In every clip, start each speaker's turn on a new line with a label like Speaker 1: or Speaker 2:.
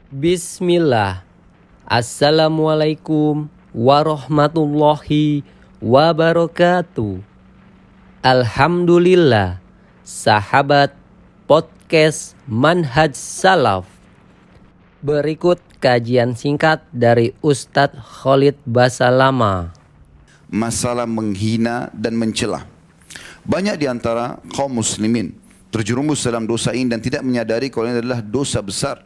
Speaker 1: Bismillah. Assalamualaikum warahmatullahi wabarakatuh. Alhamdulillah, sahabat podcast Manhaj Salaf. Berikut kajian singkat dari Ustadz Khalid Basalamah.
Speaker 2: Masalah menghina dan mencela. Banyak di antara kaum muslimin terjerumus dalam dosa ini dan tidak menyadari kalau ini adalah dosa besar.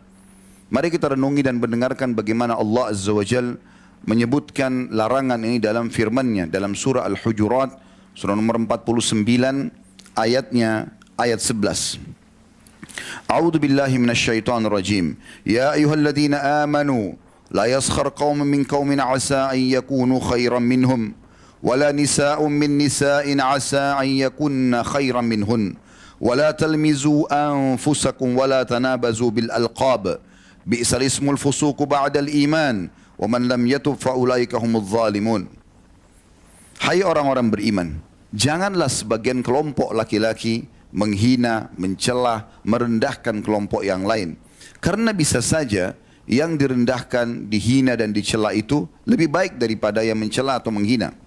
Speaker 2: Mari kita renungi dan mendengarkan bagaimana Allah Azza wa Jal menyebutkan larangan ini dalam firman-Nya dalam surah Al-Hujurat, surah nomor 49, ayat 11. A'udzu billahi minasyaitonir rajim. Ya ayyuhalladzina amanu la yaskhar qaumun min qaumin 'asa an yakunu khairan minhum wala nisa'un min nisa'in 'asa an yakunna khairan minhun wala talmizu anfusakum wala tanabazu bil alqab bi'sal ismul fusuq ba'dal iman wa man lam yatub fa ulaika humudz zalimun. Hai orang-orang beriman, janganlah sebagian kelompok laki-laki menghina, mencela, merendahkan kelompok yang lain. Karena bisa saja yang direndahkan, dihina dan dicela itu lebih baik daripada yang mencela atau menghina.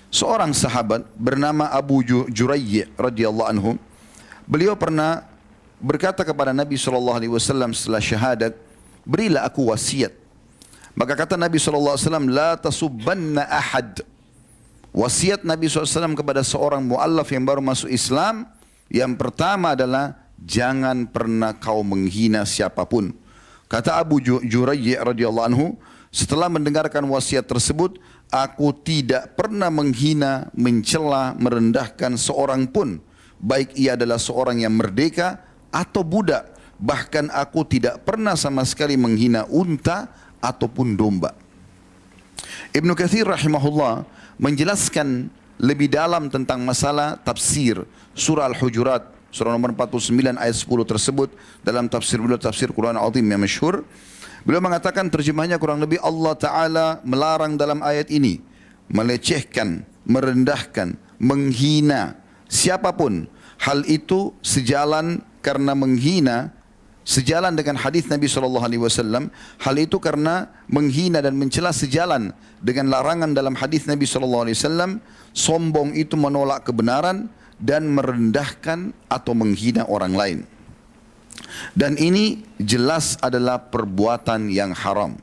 Speaker 2: Seorang sahabat bernama Abu Jurayy radhiyallahu anhu, beliau pernah berkata kepada Nabi SAW setelah syahadat, berilah aku wasiat. Maka kata Nabi SAW, la tasubbanna ahad. Wasiat Nabi SAW kepada seorang mu'allaf yang baru masuk Islam, yang pertama adalah jangan pernah kau menghina siapapun. Kata Abu Jurayy radhiyallahu anhu, setelah mendengarkan wasiat tersebut, aku tidak pernah menghina, mencela, merendahkan seorang pun, baik ia adalah seorang yang merdeka atau budak. Bahkan aku tidak pernah sama sekali menghina unta ataupun domba. Ibnu Katsir rahimahullah menjelaskan lebih dalam tentang masalah tafsir surah Al-Hujurat, surah nomor 49 ayat 10 tersebut dalam tafsir beliau, tafsir Quran Azim yang masyhur. Beliau mengatakan terjemahnya kurang lebih Allah Ta'ala melarang dalam ayat ini melecehkan, merendahkan, menghina siapapun. Hal itu sejalan karena menghina, sejalan dengan hadis Nabi SAW. Hal itu karena menghina dan mencela sejalan dengan larangan dalam hadis Nabi SAW. Sombong itu menolak kebenaran dan merendahkan atau menghina orang lain. Dan ini jelas adalah perbuatan yang haram.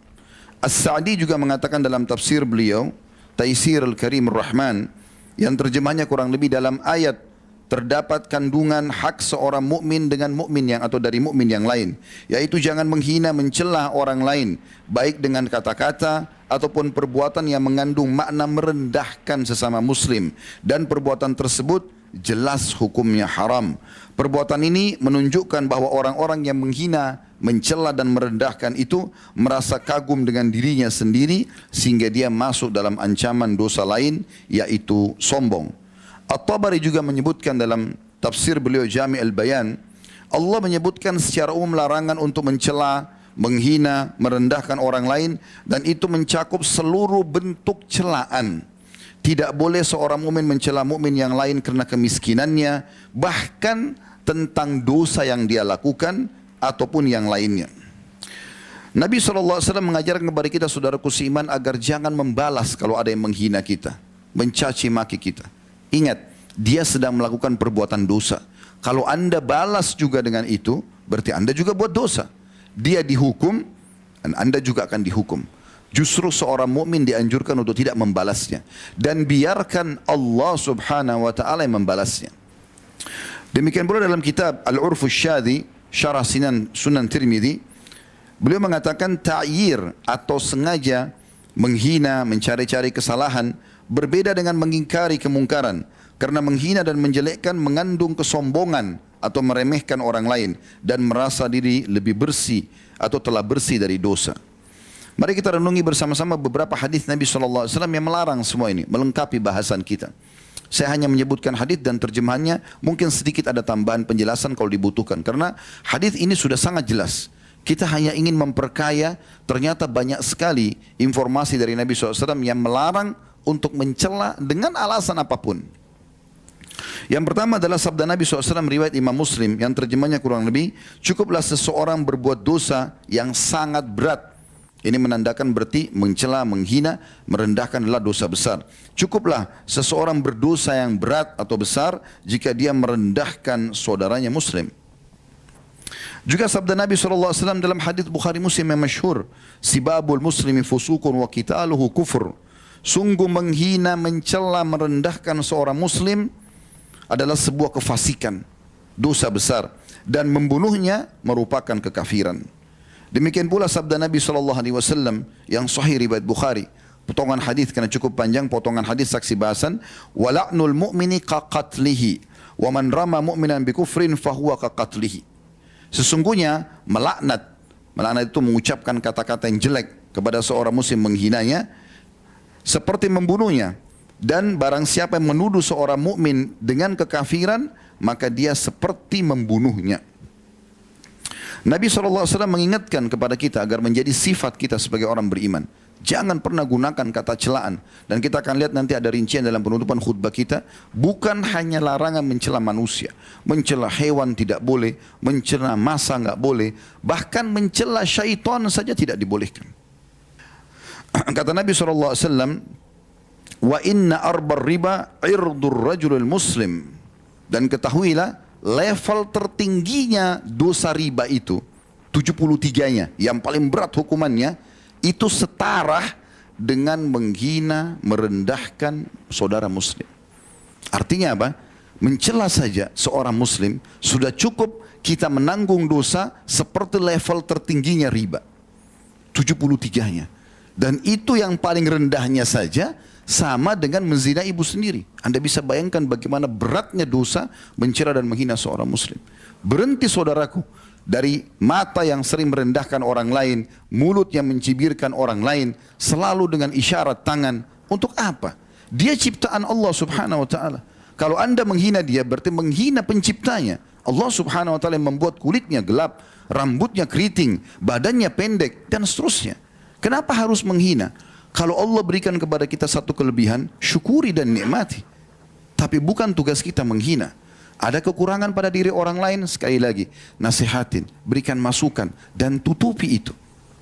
Speaker 2: As-Sa'di juga mengatakan dalam tafsir beliau, Taisir Al-Karim Ar-Rahman, yang terjemahnya kurang lebih dalam ayat terdapat kandungan hak seorang mukmin dengan mukmin yang atau dari mukmin yang lain, yaitu jangan menghina, mencela orang lain baik dengan kata-kata ataupun perbuatan yang mengandung makna merendahkan sesama muslim, dan perbuatan tersebut jelas hukumnya haram. Perbuatan ini menunjukkan bahwa orang-orang yang menghina, mencela dan merendahkan itu merasa kagum dengan dirinya sendiri sehingga dia masuk dalam ancaman dosa lain, yaitu sombong. At-Tabari juga menyebutkan dalam tafsir beliau Jami' al-Bayan, Allah menyebutkan secara umum larangan untuk mencela, menghina, merendahkan orang lain, dan itu mencakup seluruh bentuk celaan. Tidak boleh seorang mukmin mencela mukmin yang lain karena kemiskinannya, bahkan tentang dosa yang dia lakukan ataupun yang lainnya. Nabi SAW mengajarkan kepada kita, saudaraku seiman, agar jangan membalas kalau ada yang menghina kita, mencaci maki kita. Ingat, dia sedang melakukan perbuatan dosa. Kalau anda balas juga dengan itu, berarti anda juga buat dosa. Dia dihukum dan anda juga akan dihukum. Justru seorang mukmin dianjurkan untuk tidak membalasnya dan biarkan Allah Subhanahu wa taala yang membalasnya. Demikian pula dalam kitab Al-Urfus Syadhi, Syarah Sunan Tirmidzi, beliau mengatakan ta'yir atau sengaja menghina, mencari-cari kesalahan berbeda dengan mengingkari kemungkaran, karena menghina dan menjelekkan mengandung kesombongan atau meremehkan orang lain dan merasa diri lebih bersih atau telah bersih dari dosa. Mari kita renungi bersama-sama beberapa hadis Nabi SAW yang melarang semua ini, melengkapi bahasan kita. Saya hanya menyebutkan hadis dan terjemahannya, mungkin sedikit ada tambahan penjelasan kalau dibutuhkan, karena hadis ini sudah sangat jelas. Kita hanya ingin memperkaya, ternyata banyak sekali informasi dari Nabi SAW yang melarang untuk mencela dengan alasan apapun. Yang pertama adalah sabda Nabi SAW riwayat Imam Muslim yang terjemahnya kurang lebih, cukuplah seseorang berbuat dosa yang sangat berat. Ini menandakan berarti mencela, menghina, merendahkan adalah dosa besar. Cukuplah seseorang berdosa yang berat atau besar jika dia merendahkan saudaranya Muslim. Juga sabda Nabi SAW dalam hadis Bukhari Muslim yang masyhur, sibabul muslimi fusukun wa qitaluhu kufur. Sungguh menghina, mencela, merendahkan seorang muslim adalah sebuah kefasikan, dosa besar, dan membunuhnya merupakan kekafiran. Demikian pula sabda Nabi SAW yang sahih riwayat Bukhari. Potongan hadis karena cukup panjang, potongan hadis saksi bahasan. Wala'nul mu'mini kaqatlihi wa man rama mu'minan bikufrin fahuwa kaqatlihi. Sesungguhnya melaknat itu mengucapkan kata-kata yang jelek kepada seorang muslim, menghinanya seperti membunuhnya. Dan barang siapa yang menuduh seorang mukmin dengan kekafiran, maka dia seperti membunuhnya. Nabi SAW mengingatkan kepada kita agar menjadi sifat kita sebagai orang beriman. Jangan pernah gunakan kata celaan. Dan kita akan lihat nanti ada rincian dalam penutupan khutbah kita. Bukan hanya larangan mencela manusia. Mencela hewan tidak boleh. Mencela massa nggak boleh. Bahkan mencela syaitan saja tidak dibolehkan. Kata Nabi SAW, wa inna arbar riba irdur rajulul muslim. Dan ketahuilah level tertingginya dosa riba itu 73-nya yang paling berat hukumannya itu setara dengan menghina, merendahkan saudara muslim. Artinya apa? Mencela saja seorang muslim sudah cukup kita menanggung dosa seperti level tertingginya riba 73-nya. Dan itu yang paling rendahnya saja sama dengan menzina ibu sendiri. Anda bisa bayangkan bagaimana beratnya dosa mencela dan menghina seorang muslim. Berhenti saudaraku dari mata yang sering merendahkan orang lain, mulut yang mencibirkan orang lain, selalu dengan isyarat tangan. Untuk apa? Dia ciptaan Allah subhanahu wa ta'ala. Kalau Anda menghina dia berarti menghina penciptanya. Allah subhanahu wa ta'ala yang membuat kulitnya gelap, rambutnya keriting, badannya pendek, dan seterusnya. Kenapa harus menghina? Kalau Allah berikan kepada kita satu kelebihan, syukuri dan nikmati. Tapi bukan tugas kita menghina. Ada kekurangan pada diri orang lain, sekali lagi, nasihatin, berikan masukan, dan tutupi itu.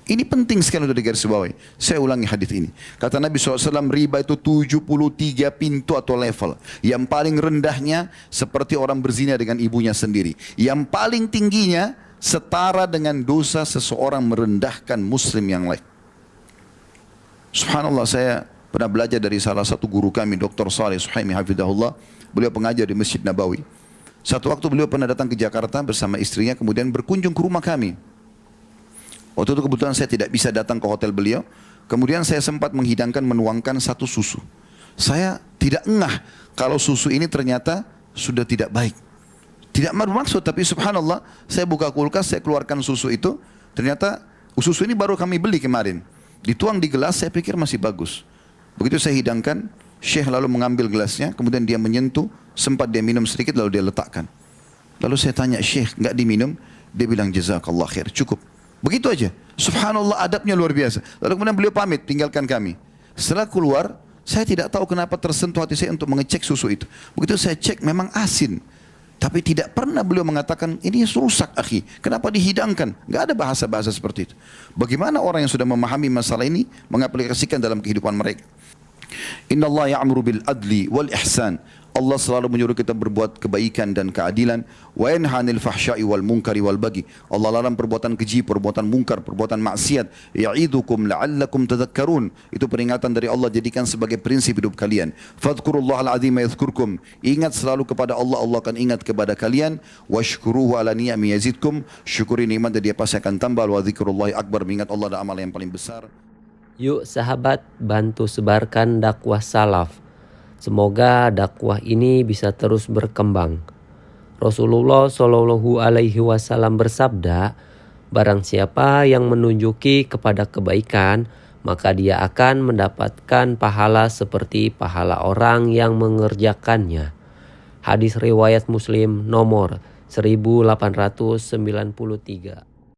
Speaker 2: Ini penting sekali untuk digarisbawahi. Saya ulangi hadis ini. Kata Nabi SAW, riba itu 73 pintu atau level. Yang paling rendahnya seperti orang berzina dengan ibunya sendiri. Yang paling tingginya setara dengan dosa seseorang merendahkan muslim yang lain. Subhanallah, saya pernah belajar dari salah satu guru kami, Dr. Saleh Suhaimi Hafidahullah. Beliau pengajar di Masjid Nabawi. Satu waktu beliau pernah datang ke Jakarta bersama istrinya, kemudian berkunjung ke rumah kami. Waktu itu kebetulan saya tidak bisa datang ke hotel beliau. Kemudian saya sempat menghidangkan, menuangkan satu susu. Saya tidak ngeh kalau susu ini ternyata sudah tidak baik. Tidak bermaksud, tapi subhanallah, saya buka kulkas, saya keluarkan susu itu. Ternyata susu ini baru kami beli kemarin. Dituang di gelas, saya pikir masih bagus. Begitu saya hidangkan, Syekh lalu mengambil gelasnya, kemudian dia menyentuh, sempat dia minum sedikit, lalu dia letakkan. Lalu saya tanya, Syekh, enggak diminum? Dia bilang, jazakallah khair, cukup. Begitu aja. Subhanallah, adabnya luar biasa. Lalu kemudian beliau pamit, tinggalkan kami. Setelah keluar, saya tidak tahu kenapa tersentuh hati saya untuk mengecek susu itu. Begitu saya cek, memang asin. Tapi tidak pernah beliau mengatakan, ini rusak akhi, kenapa dihidangkan? Enggak ada bahasa-bahasa seperti itu. Bagaimana orang yang sudah memahami masalah ini, mengaplikasikan dalam kehidupan mereka? Inna Allah ya'muru bil adli wal ihsan. Allah selalu menyuruh kita berbuat kebaikan dan keadilan. Wa yanha 'anil fahsya'i wal munkari wal baghi. Allah larang perbuatan keji, perbuatan mungkar, perbuatan maksiat. Ya'idukum la'allakum tadhakkarun. Itu peringatan dari Allah, jadikan sebagai prinsip hidup kalian. Fadhkurullahal 'azima yadhkurkum. Ingat selalu kepada Allah, Allah akan ingat kepada kalian. Washkuruhu 'ala ni'ami yazidkum. Syukuri nikmat dan dia pasti akan tambah. Wa dzikrullahi akbar. Mengingat Allah adalah amal yang paling besar.
Speaker 1: Yuk sahabat, bantu sebarkan dakwah salaf. Semoga dakwah ini bisa terus berkembang. Rasulullah Shallallahu Alaihi Wasallam bersabda, barang siapa yang menunjuki kepada kebaikan, maka dia akan mendapatkan pahala seperti pahala orang yang mengerjakannya. Hadis riwayat Muslim nomor 1893.